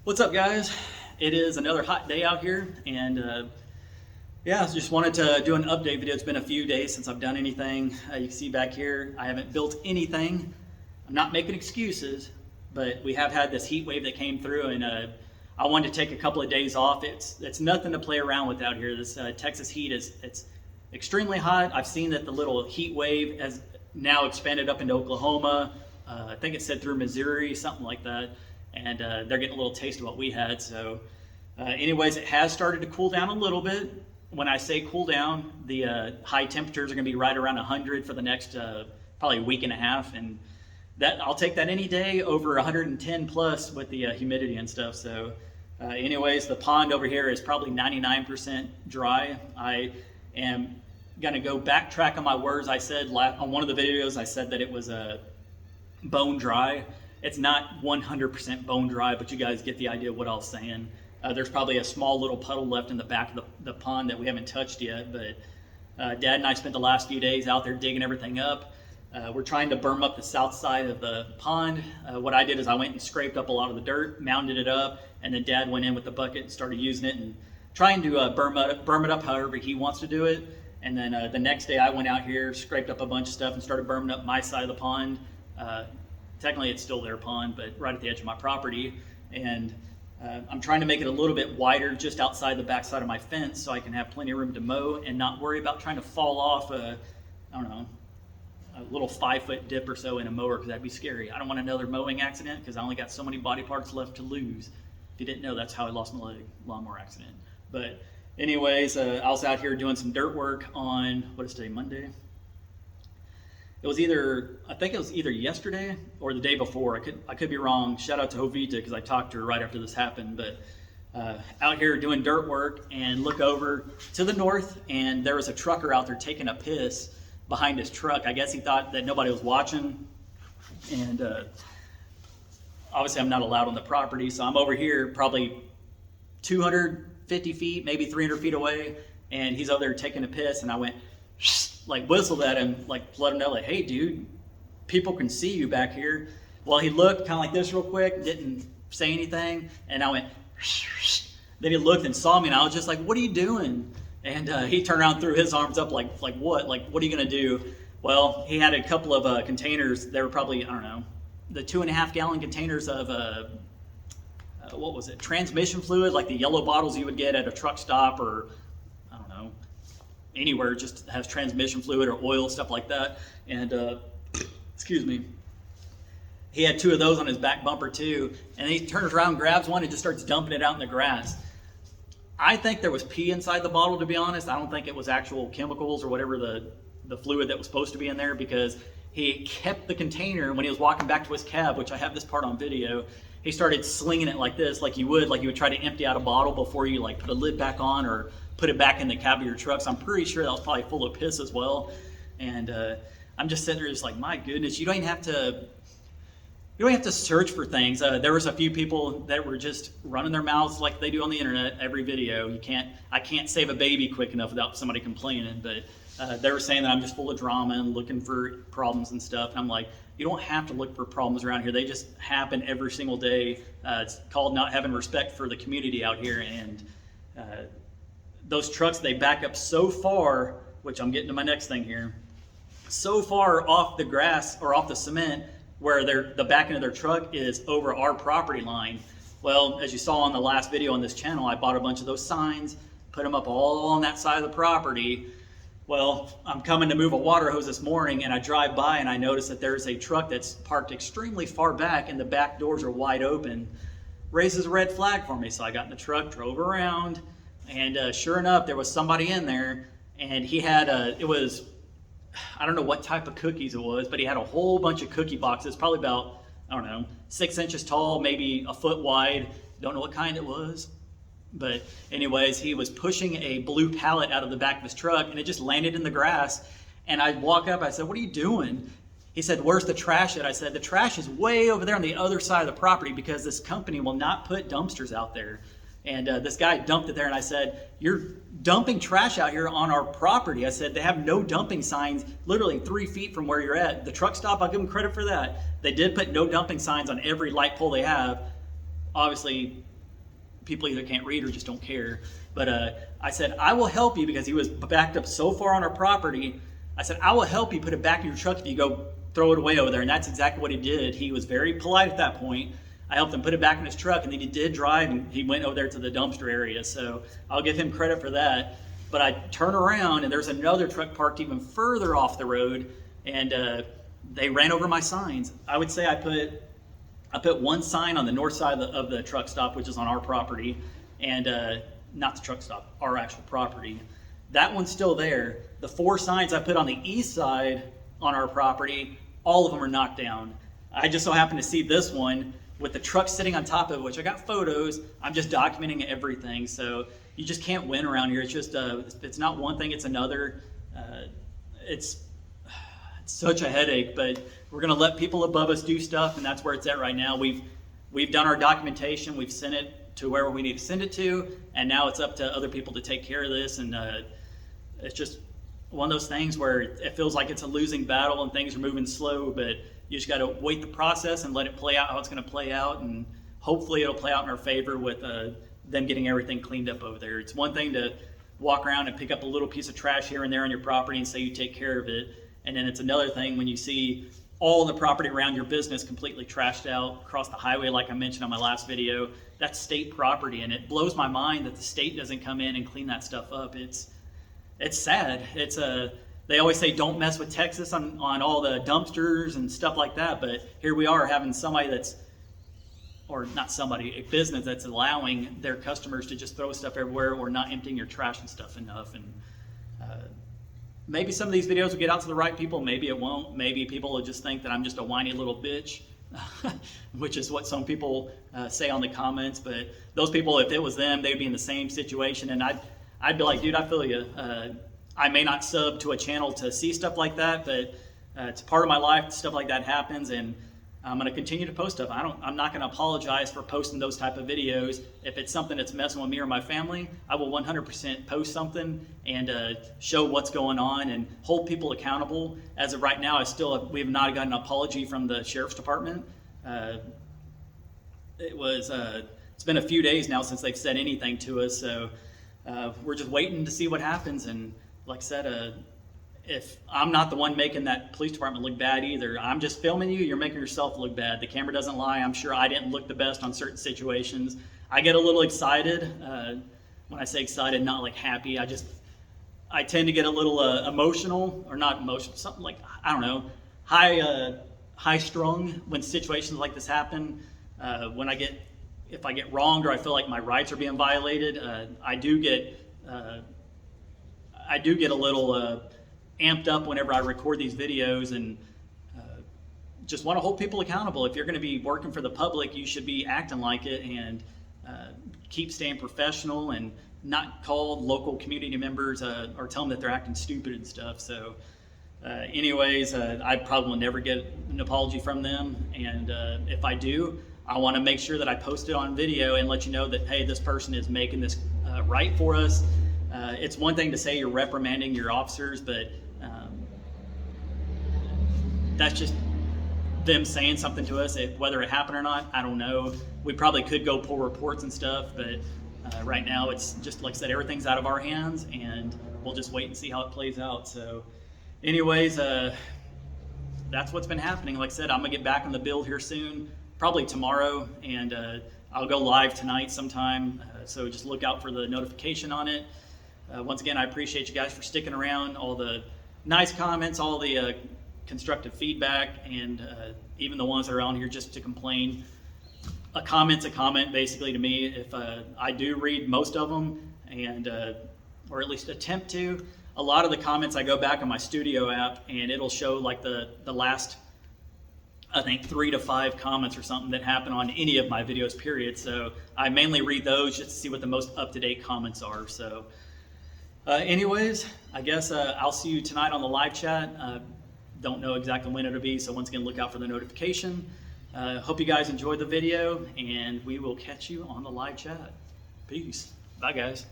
What's up, guys? It is another hot day out here, and yeah, I just wanted to do an update video. It's been a few days since I've done anything. You can see back here, I haven't built anything. I'm not making excuses, but we have had this heat wave that came through, and I wanted to take a couple of days off. It's nothing to play around with out here. This Texas heat it's extremely hot. I've seen that the little heat wave has now expanded up into Oklahoma. I think it said through Missouri, something like that. And they're getting a little taste of what we had. So anyways, it has started to cool down a little bit. When I say cool down, the high temperatures are going to be right around 100 for the next probably week and a half. And that I'll take that any day over 110 plus with the humidity and stuff. So anyways, the pond over here is probably 99% dry. I am going to go backtrack on my words. I said on one of the videos, I said that it was bone dry. It's not 100% bone dry, but you guys get the idea of what I was saying. There's probably a small little puddle left in the back of the pond that we haven't touched yet, but Dad and I spent the last few days out there digging everything up. We're trying to berm up the south side of the pond. What I did is I went and scraped up a lot of the dirt, mounded it up, and then Dad went in with the bucket and started using it and trying to berm it up however he wants to do it. And then the next day I went out here, scraped up a bunch of stuff, and started berming up my side of the pond. Technically it's still their pond, but right at the edge of my property. And I'm trying to make it a little bit wider just outside the backside of my fence so I can have plenty of room to mow and not worry about trying to fall off a little 5-foot dip or so in a mower, because that'd be scary. I don't want another mowing accident because I only got so many body parts left to lose. If you didn't know, that's how I lost my leg, lawnmower accident. But anyways, I was out here doing some dirt work on, what is today, Monday? I think it was either yesterday or the day before. I could be wrong. Shout out to Jovita because I talked to her right after this happened. But out here doing dirt work and look over to the north, and there was a trucker out there taking a piss behind his truck. I guess he thought that nobody was watching, and obviously I'm not allowed on the property, so I'm over here probably 250 feet, maybe 300 feet away, and he's over there taking a piss, and I went like whistled at him, like to let him know, like, hey dude, people can see you back here. Well, he looked kind of like this real quick, didn't say anything, and I went then he looked and saw me, and I was just like, what are you doing? And he turned around and threw his arms up like what? Like, what are you gonna do? Well, he had a couple of containers. They were probably, I don't know, the 2.5 gallon containers of what was it, transmission fluid, like the yellow bottles you would get at a truck stop or I don't know, anywhere just has transmission fluid or oil, stuff like that. And excuse me, he had 2 of those on his back bumper too, and he turns around, grabs one, and just starts dumping it out in the grass. I think there was pee inside the bottle, to be honest. I don't think it was actual chemicals or whatever the fluid that was supposed to be in there, because he kept the container. When he was walking back to his cab, which I have this part on video, he started slinging it like this, like you would try to empty out a bottle before you like put a lid back on or put it back in the cab of your truck. So I'm pretty sure that was probably full of piss as well. And I'm just sitting there just like, my goodness, you don't have to search for things. There was a few people that were just running their mouths like they do on the internet every video. I can't save a baby quick enough without somebody complaining, but they were saying that I'm just full of drama and looking for problems and stuff. And I'm like, you don't have to look for problems around here. They just happen every single day. It's called not having respect for the community out here. And those trucks, they back up so far, which I'm getting to my next thing here, so far off the grass or off the cement where the back end of their truck is over our property line. Well, as you saw on the last video on this channel, I bought a bunch of those signs, put them up all on that side of the property. Well, I'm coming to move a water hose this morning, and I drive by and I notice that there's a truck that's parked extremely far back and the back doors are wide open. Raises a red flag for me. So I got in the truck, drove around, and sure enough, there was somebody in there, and he had I don't know what type of cookies it was, but he had a whole bunch of cookie boxes, probably about, I don't know, 6 inches tall, maybe a foot wide. Don't know what kind it was. But anyways, he was pushing a blue pallet out of the back of his truck, and it just landed in the grass. And I walk up, I said, what are you doing? He said, where's the trash at? I said, the trash is way over there on the other side of the property because this company will not put dumpsters out there. And this guy dumped it there, and I said, you're dumping trash out here on our property. I said, they have no dumping signs literally 3 feet from where you're at. The truck stop, I'll give them credit for that. They did put no dumping signs on every light pole they have. Obviously, people either can't read or just don't care. But I said, I will help you, because he was backed up so far on our property. I said, I will help you put it back in your truck if you go throw it away over there. And that's exactly what he did. He was very polite at that point. I helped him put it back in his truck, and then he did drive, and he went over there to the dumpster area. So I'll give him credit for that. But I turn around, and there's another truck parked even further off the road, and they ran over my signs. I would say I put one sign on the north side of the truck stop, which is on our property, and not the truck stop, our actual property. That one's still there. The 4 signs I put on the east side on our property, all of them are knocked down. I just so happened to see this one with the truck sitting on top of it, which I got photos. I'm just documenting everything. So you just can't win around here. It's just, it's not one thing, it's another. It's such a headache, but we're gonna let people above us do stuff, and that's where it's at right now. We've done our documentation, we've sent it to wherever we need to send it to, and now it's up to other people to take care of this. And it's just one of those things where it feels like it's a losing battle and things are moving slow, but you just got to wait the process and let it play out how it's going to play out, and hopefully it'll play out in our favor with them getting everything cleaned up over there. It's one thing to walk around and pick up a little piece of trash here and there on your property and say you take care of it, and then it's another thing when you see all the property around your business completely trashed out across the highway, like I mentioned on my last video. That's state property, and it blows my mind that the state doesn't come in and clean that stuff up. It's sad. They always say don't mess with Texas on all the dumpsters and stuff like that, but here we are having somebody a business that's allowing their customers to just throw stuff everywhere or not emptying your trash and stuff enough. And maybe some of these videos will get out to the right people, maybe it won't. Maybe people will just think that I'm just a whiny little bitch, which is what some people say on the comments. But those people, if it was them, they'd be in the same situation, and I'd be like, dude, I feel you. I may not sub to a channel to see stuff like that, but it's part of my life. Stuff like that happens, and I'm going to continue to post stuff. I'm not going to apologize for posting those type of videos. If it's something that's messing with me or my family, I will 100% post something and show what's going on and hold people accountable. As of right now, we have not gotten an apology from the sheriff's department. It's been a few days now since they've said anything to us, so we're just waiting to see what happens. And like I said, if I'm not the one making that police department look bad either, I'm just filming you, you're making yourself look bad. The camera doesn't lie. I'm sure I didn't look the best on certain situations. I get a little excited. When I say excited, not like happy. I tend to get a little emotional, or not emotional, something like, I don't know, high strung when situations like this happen. If I get wronged or I feel like my rights are being violated, I do get a little amped up whenever I record these videos, and just want to hold people accountable. If you're going to be working for the public, you should be acting like it, and keep staying professional and not call local community members or tell them that they're acting stupid and stuff. So anyways, I probably will never get an apology from them, and if I do, I want to make sure that I post it on video and let you know that, hey, this person is making this right for us. It's one thing to say you're reprimanding your officers, but that's just them saying something to us. Whether it happened or not, I don't know. We probably could go pull reports and stuff, but right now it's just, like I said, everything's out of our hands, and we'll just wait and see how it plays out. So anyways, that's what's been happening. Like I said, I'm gonna get back on the build here soon, probably tomorrow, and I'll go live tonight sometime, so just look out for the notification on it. Once again, I appreciate you guys for sticking around, all the nice comments, all the constructive feedback, and even the ones that are on here just to complain. A comment's a comment, basically, to me. If I do read most of them, and or at least attempt to. A lot of the comments, I go back on my studio app, and it'll show like the last, I think, 3 to 5 comments or something that happen on any of my videos, period. So I mainly read those just to see what the most up-to-date comments are. So anyways, I guess I'll see you tonight on the live chat. Don't know exactly when it'll be, so once again, look out for the notification. Hope you guys enjoyed the video, and we will catch you on the live chat. Peace. Bye, guys.